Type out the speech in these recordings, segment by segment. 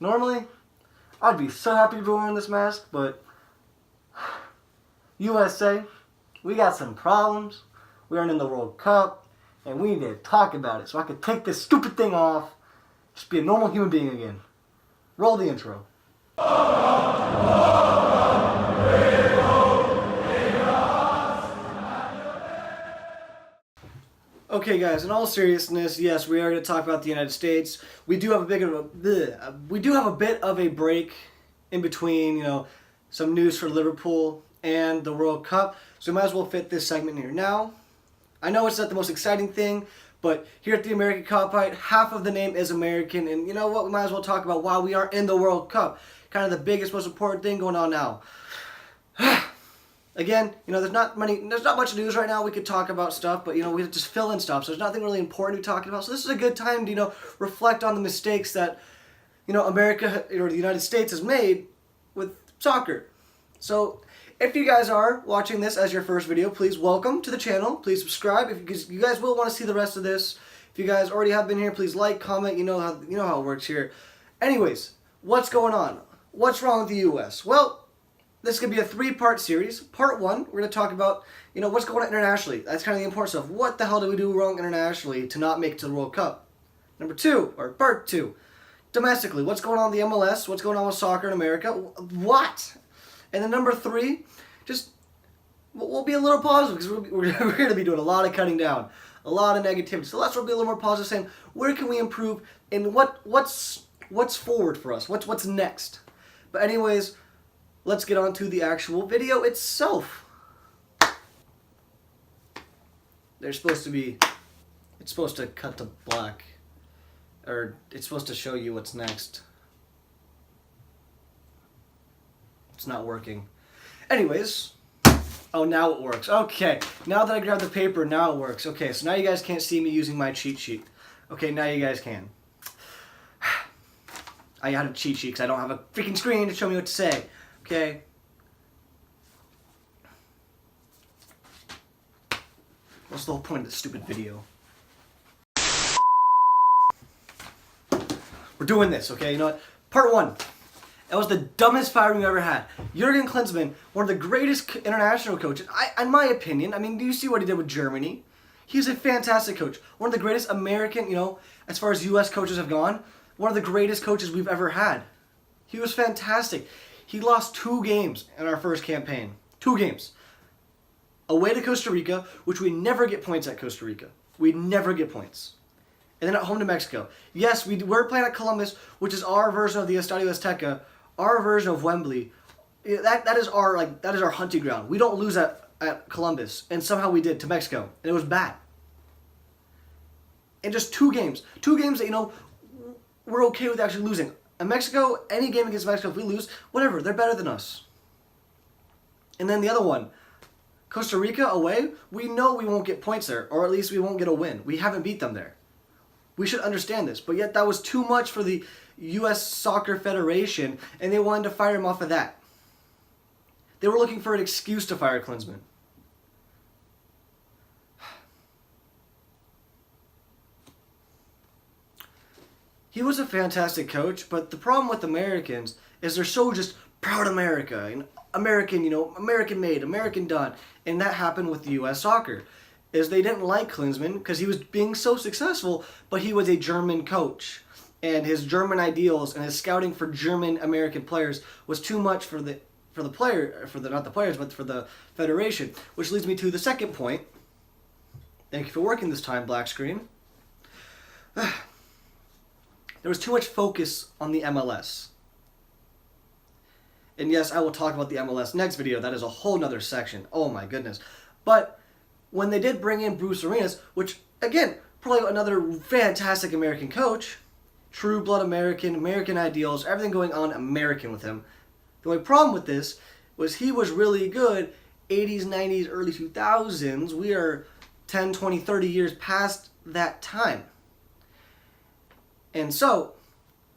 Normally, I'd be so happy to be wearing this mask, but USA, we got some problems. We aren't in the World Cup, and we need to talk about it so I can take this stupid thing off, just be a normal human being again. Roll the intro. Okay, guys. In all seriousness, yes, we are going to talk about the United States. We do have a bit of a break in between, some news for Liverpool and the World Cup. So we might as well fit this segment here. Now, I know it's not the most exciting thing, but here at the American Cockfight, half of the name is American, and you know what? We might as well talk about why we are in the World Cup. Kind of the biggest, most important thing going on now. Again, there's not much news right now. We could talk about stuff, but we just fill in stuff. So there's nothing really important to be talking about. So this is a good time to reflect on the mistakes that America or the United States has made with soccer. So if you guys are watching this as your first video, please welcome to the channel. Please subscribe because you guys will want to see the rest of this. If you guys already have been here, please like, comment. You know how it works here. Anyways, what's going on? What's wrong with the U.S.? Well, this is going to be a three-part series. Part one, we're going to talk about, what's going on internationally. That's kind of the important stuff. What the hell did we do wrong internationally to not make it to the World Cup? Part two, domestically, what's going on in the MLS? What's going on with soccer in America? What? And then number three, we'll be a little positive because we're going to be doing a lot of cutting down, a lot of negativity. So let's be a little more positive, saying where can we improve and what's forward for us? What's next? But anyways, let's get on to the actual video itself. It's supposed to cut to black, or it's supposed to show you what's next. It's not working. Anyways, oh, now it works. Okay, now that I grabbed the paper, now it works. Okay, so now you guys can't see me using my cheat sheet. Okay, now you guys can. I had a cheat sheet because I don't have a freaking screen to show me what to say. Okay. What's the whole point of this stupid video? We're doing this, okay? You know what? Part one. That was the dumbest firing we ever had. Jurgen Klinsmann, one of the greatest international coaches, in my opinion. I mean, do you see what he did with Germany? He's a fantastic coach. One of the greatest American, as far as U.S. coaches have gone, one of the greatest coaches we've ever had. He was fantastic. He lost 2 games in our first campaign. 2 games. Away to Costa Rica, which we never get points at Costa Rica. We never get points. And then at home to Mexico. Yes, we're playing at Columbus, which is our version of the Estadio Azteca, our version of Wembley. That is our hunting ground. We don't lose at Columbus, and somehow we did to Mexico, and it was bad. And just 2 games. 2 games that, we're okay with actually losing. In Mexico, any game against Mexico, if we lose, whatever, they're better than us. And then the other one, Costa Rica away, we know we won't get points there, or at least we won't get a win. We haven't beat them there. We should understand this, but yet that was too much for the U.S. Soccer Federation, and they wanted to fire him off of that. They were looking for an excuse to fire Klinsmann. He was a fantastic coach, but the problem with Americans is they're so just proud America, and American, American made, American done. And that happened with the U.S. soccer, is they didn't like Klinsmann because he was being so successful, but he was a German coach. And his German ideals and his scouting for German American players was too much for the federation, which leads me to the second point. Thank you for working this time, black screen. There was too much focus on the MLS. And yes, I will talk about the MLS next video. That is a whole nother section. Oh my goodness. But when they did bring in Bruce Arenas, which, again, probably another fantastic American coach, true blood American, American ideals, everything going on American with him. The only problem with this was he was really good 80s, 90s, early 2000s. We are 10, 20, 30 years past that time. And so,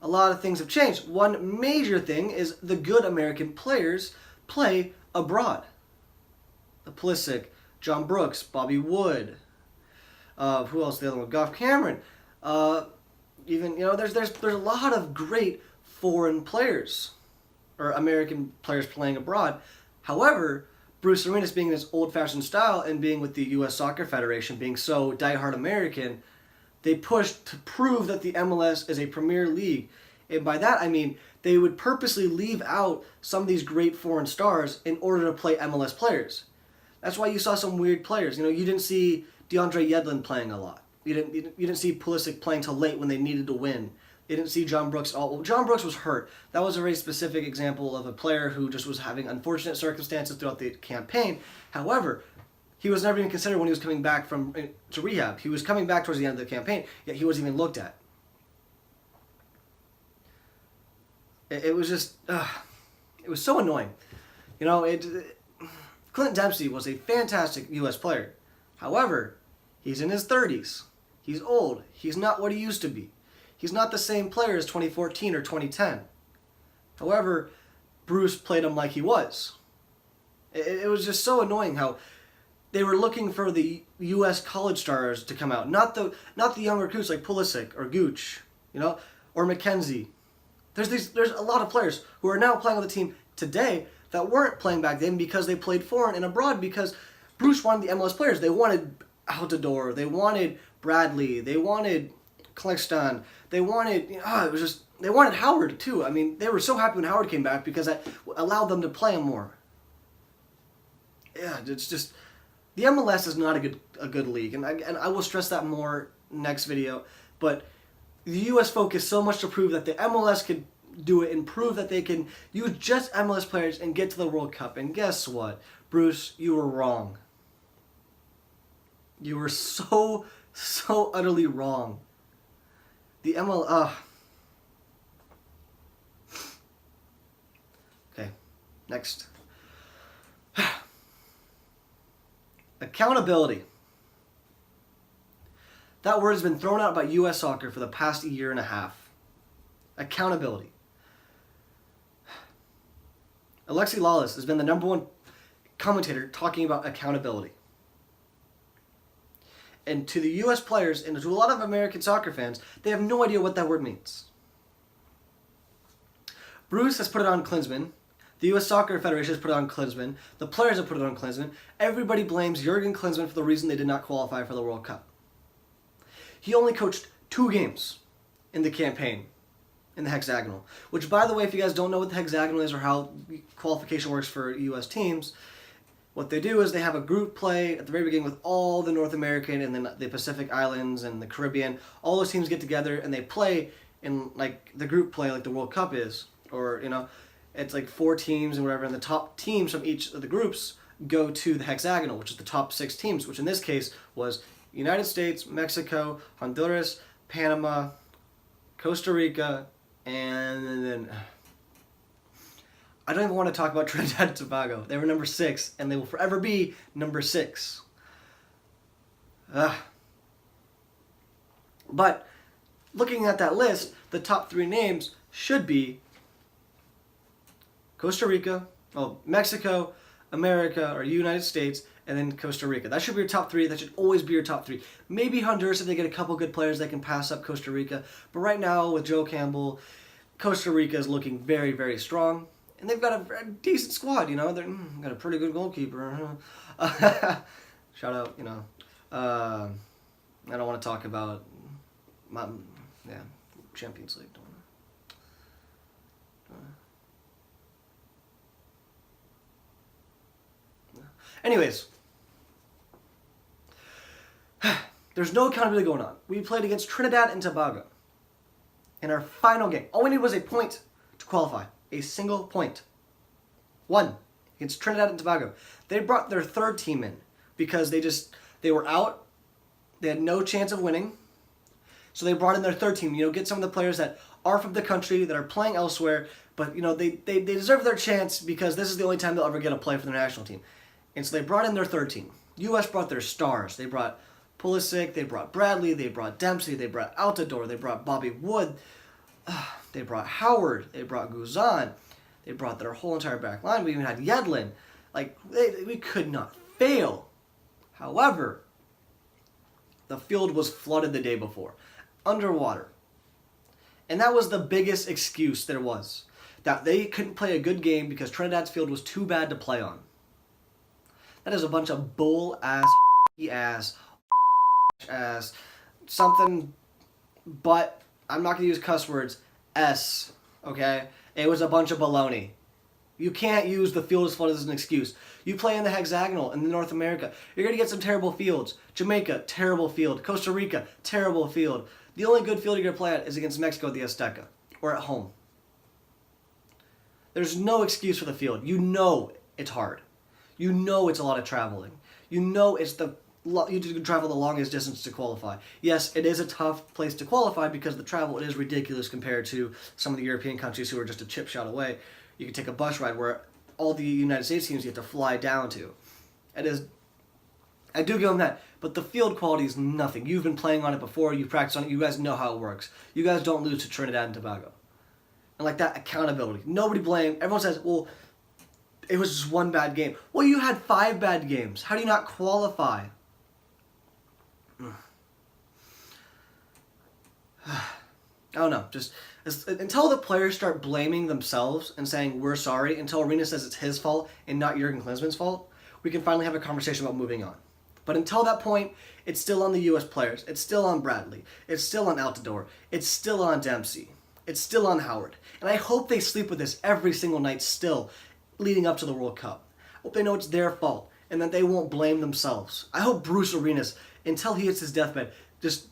a lot of things have changed. One major thing is the good American players play abroad. The Pulisic, John Brooks, Bobby Wood, who else? The other one, Goff Cameron. There's a lot of great foreign players or American players playing abroad. However, Bruce Arenas, being in his old-fashioned style and being with the U.S. Soccer Federation, being so diehard American, they pushed to prove that the MLS is a premier league. And by that, I mean they would purposely leave out some of these great foreign stars in order to play MLS players. That's why you saw some weird players. You didn't see DeAndre Yedlin playing a lot. You didn't see Pulisic playing till late when they needed to win. You didn't see John Brooks at all. Well, John Brooks was hurt. That was a very specific example of a player who just was having unfortunate circumstances throughout the campaign. However, he was never even considered when he was coming back to rehab. He was coming back towards the end of the campaign, yet he wasn't even looked at. It was just, it was so annoying. Clint Dempsey was a fantastic U.S. player. However, he's in his 30s. He's old. He's not what he used to be. He's not the same player as 2014 or 2010. However, Bruce played him like he was. It was just so annoying how they were looking for the U.S. college stars to come out, not the young recruits like Pulisic or Gooch, or McKenzie. There's a lot of players who are now playing on the team today that weren't playing back then because they played foreign and abroad, because Bruce wanted the MLS players. They wanted Altidore, they wanted Bradley, they wanted Klexton, they wanted, they wanted Howard too. I mean, they were so happy when Howard came back because that allowed them to play him more. Yeah, it's just, the MLS is not a good league, and I will stress that more next video, but the U.S. focused so much to prove that the MLS could do it and prove that they can use just MLS players and get to the World Cup. And guess what? Bruce, you were wrong. You were so utterly wrong. The Okay, next. Accountability. That word has been thrown out by U.S. soccer for the past year and a half. Accountability. Alexi Lalas has been the #1 commentator talking about accountability. And to the U.S. players and to a lot of American soccer fans, they have no idea what that word means. Bruce has put it on Klinsmann. The U.S. Soccer Federation has put it on Klinsmann. The players have put it on Klinsmann. Everybody blames Jurgen Klinsmann for the reason they did not qualify for the World Cup. He only coached 2 games in the campaign, in the hexagonal. Which, by the way, if you guys don't know what the hexagonal is or how qualification works for U.S. teams, what they do is they have a group play at the very beginning with all the North American and then the Pacific Islands and the Caribbean. All those teams get together and they play in like the group play like the World Cup is. Or, it's like 4 teams and whatever, and the top teams from each of the groups go to the hexagonal, which is the top 6 teams, which in this case was United States, Mexico, Honduras, Panama, Costa Rica, and then I don't even want to talk about Trinidad and Tobago. They were number 6, and they will forever be number 6. But looking at that list, the top 3 names should be Costa Rica, Mexico, America, or United States, and then Costa Rica. That should be your top 3. That should always be your top 3. Maybe Honduras if they get a couple good players that can pass up Costa Rica. But right now, with Joe Campbell, Costa Rica is looking very, very strong. And they've got a decent squad, They've got a pretty good goalkeeper. Shout out, I don't want to talk about Champions League. Anyways, there's no accountability going on. We played against Trinidad and Tobago in our final game. All we needed was a point to qualify. A single point. 1 against Trinidad and Tobago. They brought their 3rd team in because they were out. They had no chance of winning. So they brought in their 3rd team. Get some of the players that are from the country, that are playing elsewhere, but they deserve their chance because this is the only time they'll ever get a play for their national team. And so they brought in their 3rd team. U.S. brought their stars. They brought Pulisic, they brought Bradley, they brought Dempsey, they brought Altidore, they brought Bobby Wood, they brought Howard, they brought Guzan, they brought their whole entire back line. We even had Yedlin. We could not fail. However, the field was flooded the day before, underwater. And that was the biggest excuse there was. That they couldn't play a good game because Trinidad's field was too bad to play on. That is a bunch of bull ass, ass, something, but I'm not going to use cuss words, okay? It was a bunch of baloney. You can't use the field is flooded as an excuse. You play in the hexagonal in North America, you're going to get some terrible fields. Jamaica, terrible field. Costa Rica, terrible field. The only good field you're going to play at is against Mexico at the Azteca or at home. There's no excuse for the field. You know it's hard. You know it's a lot of traveling. You know it's you have to travel the longest distance to qualify. Yes, it is a tough place to qualify because the travel is ridiculous compared to some of the European countries who are just a chip shot away. You can take a bus ride where all the United States teams you have to fly down to. It is. I do give them that, but the field quality is nothing. You've been playing on it before. You practice on it. You guys know how it works. You guys don't lose to Trinidad and Tobago. And like that, accountability. Nobody blame. Everyone says, well, it was just one bad game. Well, you had 5 bad games. How do you not qualify? I don't know. Just until the players start blaming themselves and saying we're sorry, until Arena says it's his fault and not Jurgen Klinsmann's fault, we can finally have a conversation about moving on. But until that point, it's still on the U.S. players. It's still on Bradley. It's still on Altidore. It's still on Dempsey. It's still on Howard. And I hope they sleep with this every single night still, leading up to the World Cup. I hope they know it's their fault and that they won't blame themselves. I hope Bruce Arenas, until he hits his deathbed, just...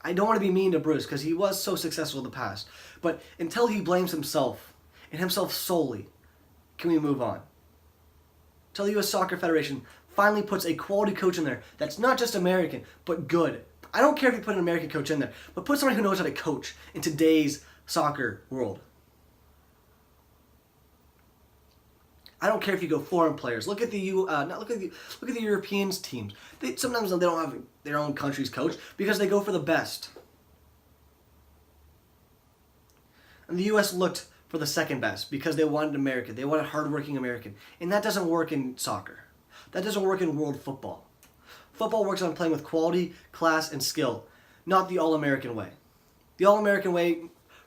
I don't want to be mean to Bruce because he was so successful in the past. But until he blames himself, and himself solely, can we move on? Until the U.S. Soccer Federation finally puts a quality coach in there that's not just American, but good. I don't care if you put an American coach in there, but put somebody who knows how to coach in today's soccer world. I don't care if you go foreign players. Look at the look at the Europeans teams. Sometimes they don't have their own country's coach because they go for the best. And the U.S. looked for the second best because they wanted American. They wanted hardworking American, and that doesn't work in soccer. That doesn't work in world football. Football works on playing with quality, class, and skill, not the all-American way. The all-American way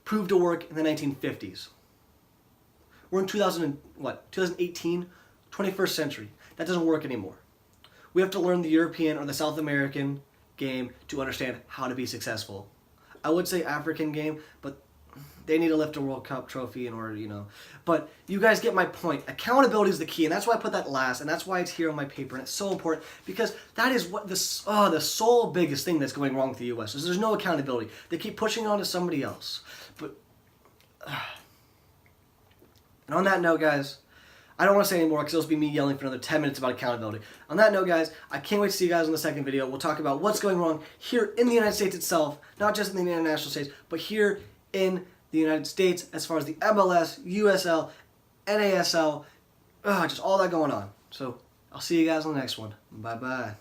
proved to work in the 1950s. We're in 2018, 21st century. That doesn't work anymore. We have to learn the European or the South American game to understand how to be successful. I would say African game, but they need to lift a World Cup trophy in order, But you guys get my point. Accountability is the key, and that's why I put that last, and that's why it's here on my paper, and it's so important because that is what the sole biggest thing that's going wrong with the U.S. is there's no accountability. They keep pushing it on to somebody else. But... And on that note, guys, I don't want to say anymore because it'll be me yelling for another 10 minutes about accountability. On that note, guys, I can't wait to see you guys in the second video. We'll talk about what's going wrong here in the United States itself, not just in the international states, but here in the United States as far as the MLS, USL, NASL, just all that going on. So I'll see you guys on the next one. Bye-bye.